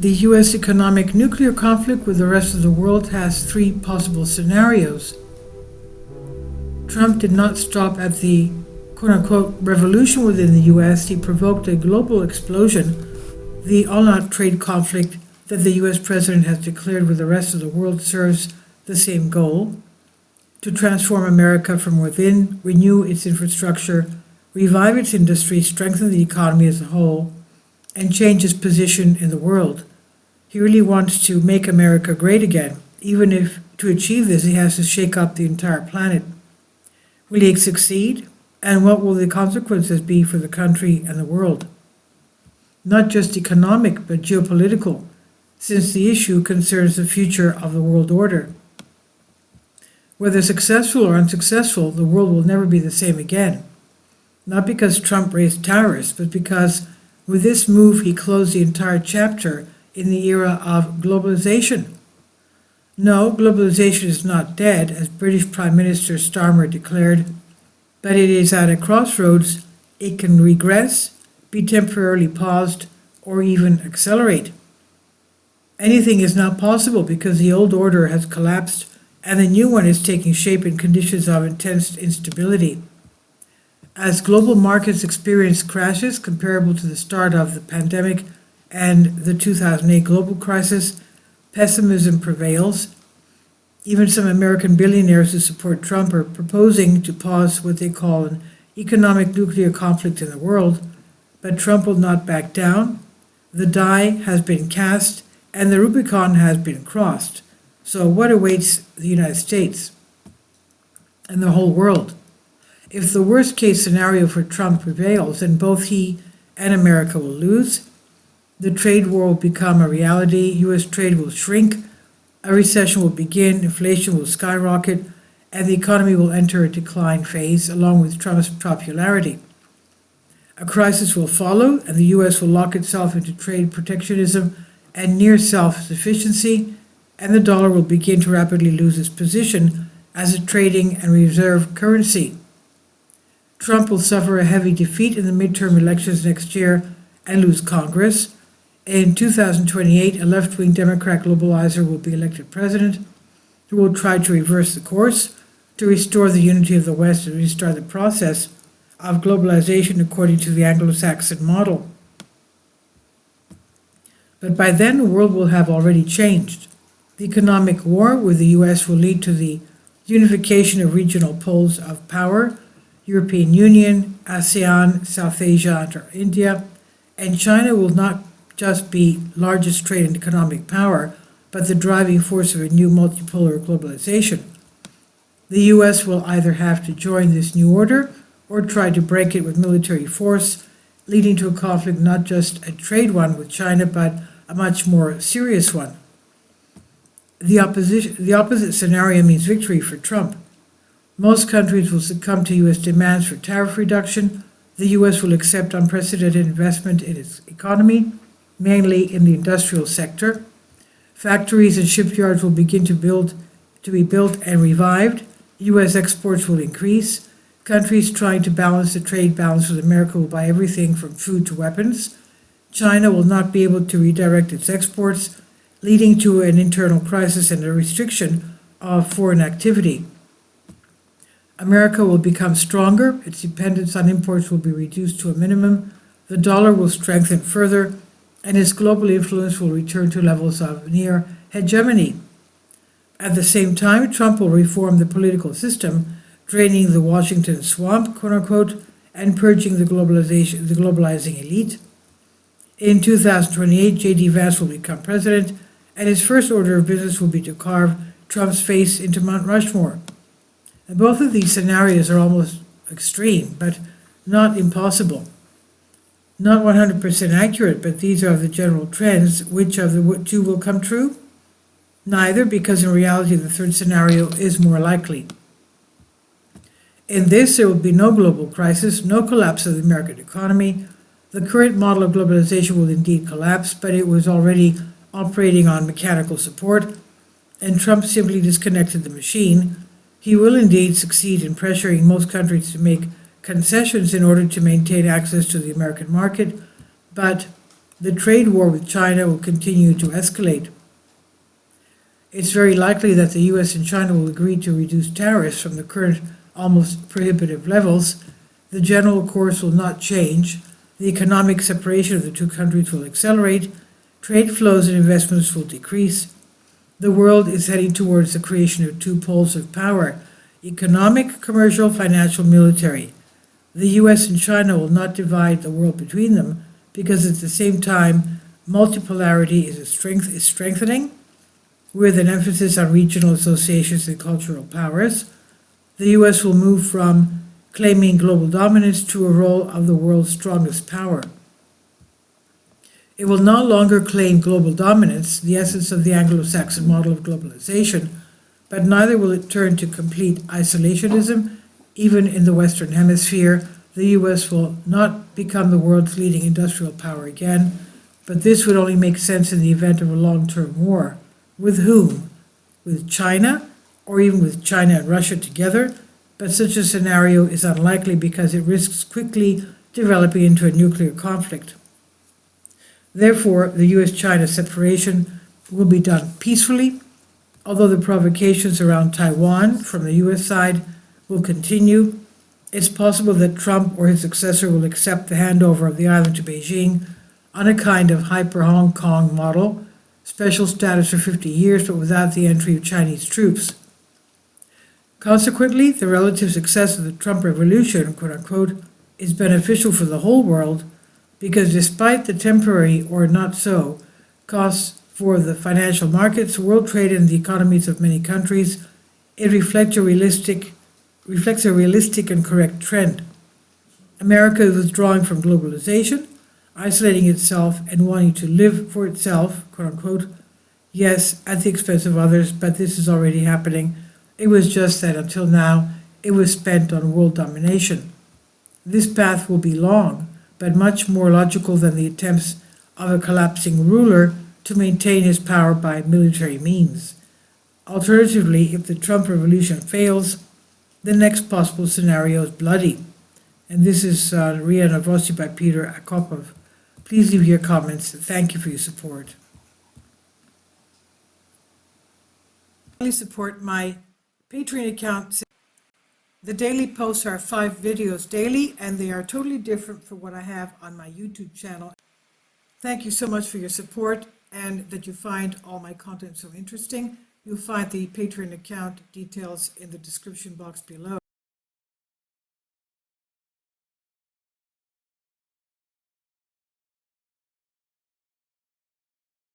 The U.S. economic nuclear conflict with the rest of the world has three possible scenarios. Trump did not stop at the quote-unquote revolution within the U.S. He provoked a global explosion, the all-out trade conflict that the U.S. president has declared with the rest of the world serves the same goal: to transform America from within, renew its infrastructure, revive its industry, strengthen the economy as a whole, and change its position in the world. He really wants to make America great again, even if to achieve this he has to shake up the entire planet. Will he succeed? And what will the consequences be for the country and the world? Not just economic, but geopolitical, since the issue concerns the future of the world order. Whether successful or unsuccessful, the world will never be the same again. Not because Trump raised tariffs, but because with this move he closed the entire chapter in the era of globalization. No, globalization is not dead, as British Prime Minister Starmer declared, but it is at a crossroads. It can regress, be temporarily paused, or even accelerate. Anything is now possible because the old order has collapsed and the new one is taking shape in conditions of intense instability. As global markets experience crashes comparable to the start of the pandemic and the 2008 global crisis, pessimism prevails. Even some American billionaires who support Trump are proposing to pause what they call an economic nuclear conflict in the world, but Trump will not back down. The die has been cast and the Rubicon has been crossed. So what awaits the United States and the whole world? If the worst case scenario for Trump prevails, then both he and America will lose. The trade war will become a reality, U.S. trade will shrink, a recession will begin, inflation will skyrocket, and the economy will enter a decline phase along with Trump's popularity. A crisis will follow, and the U.S. will lock itself into trade protectionism and near self-sufficiency, and the dollar will begin to rapidly lose its position as a trading and reserve currency. Trump will suffer a heavy defeat in the midterm elections next year and lose Congress. In 2028, a left-wing Democrat globalizer will be elected president, who will try to reverse the course, to restore the unity of the West and restart the process of globalization according to the Anglo-Saxon model. But by then, the world will have already changed. The economic war with the U.S. will lead to the unification of regional poles of power: European Union, ASEAN, South Asia, and India, and China will not just be largest trade and economic power, but the driving force of a new multipolar globalization. The U.S. will either have to join this new order or try to break it with military force, leading to a conflict, not just a trade one with China, but a much more serious one. The opposite scenario means victory for Trump. Most countries will succumb to U.S. demands for tariff reduction. The U.S. will accept unprecedented investment in its economy, mainly in the industrial sector. Factories and shipyards will begin to be built and revived. U.S. exports will increase. Countries trying to balance the trade balance with America will buy everything from food to weapons. China will not be able to redirect its exports, leading to an internal crisis and a restriction of foreign activity. America will become stronger. Its dependence on imports will be reduced to a minimum. The dollar will strengthen further, and its global influence will return to levels of near hegemony. At the same time, Trump will reform the political system, draining the Washington swamp, quote-unquote, and purging the globalizing elite. In 2028, J.D. Vance will become president, and his first order of business will be to carve Trump's face into Mount Rushmore. And both of these scenarios are almost extreme, but not impossible. Not 100% accurate, but these are the general trends. Which of the two will come true? Neither, because in reality the third scenario is more likely. In this, there will be no global crisis, no collapse of the American economy. The current model of globalization will indeed collapse, but it was already operating on mechanical support, and Trump simply disconnected the machine. He will indeed succeed in pressuring most countries to make concessions in order to maintain access to the American market, but the trade war with China will continue to escalate. It's very likely that the US and China will agree to reduce tariffs from the current almost prohibitive levels. The general course will not change. The economic separation of the two countries will accelerate. Trade flows and investments will decrease. The world is heading towards the creation of two poles of power: economic, commercial, financial, military. The US and China will not divide the world between them because at the same time, multipolarity is strengthening, with an emphasis on regional associations and cultural powers. The US will move from claiming global dominance to a role of the world's strongest power. It will no longer claim global dominance, the essence of the Anglo-Saxon model of globalization, but neither will it turn to complete isolationism. Even in the Western Hemisphere, the US will not become the world's leading industrial power again, but this would only make sense in the event of a long-term war. With whom? With China, or even with China and Russia together? But such a scenario is unlikely because it risks quickly developing into a nuclear conflict. Therefore, the US-China separation will be done peacefully, although the provocations around Taiwan from the US side will continue. It's possible that Trump or his successor will accept the handover of the island to Beijing on a kind of hyper-Hong Kong model, special status for 50 years but without the entry of Chinese troops. Consequently, the relative success of the Trump revolution, quote unquote, is beneficial for the whole world because despite the temporary or not so costs for the financial markets, world trade, and the economies of many countries, it reflects a realistic and correct trend. America is withdrawing from globalization, isolating itself and wanting to live for itself, quote unquote, yes, at the expense of others, but this is already happening. It was just that until now, it was spent on world domination. This path will be long, but much more logical than the attempts of a collapsing ruler to maintain his power by military means. Alternatively, if the Trump revolution fails, the next possible scenario is bloody. And this is Ria Novosti by Peter Akopov. Please leave your comments. Thank you for your support. Please support my Patreon account. The daily posts are 5 videos daily, and they are totally different from what I have on my YouTube channel. Thank you so much for your support and that you find all my content so interesting. You'll find the Patreon account details in the description box below.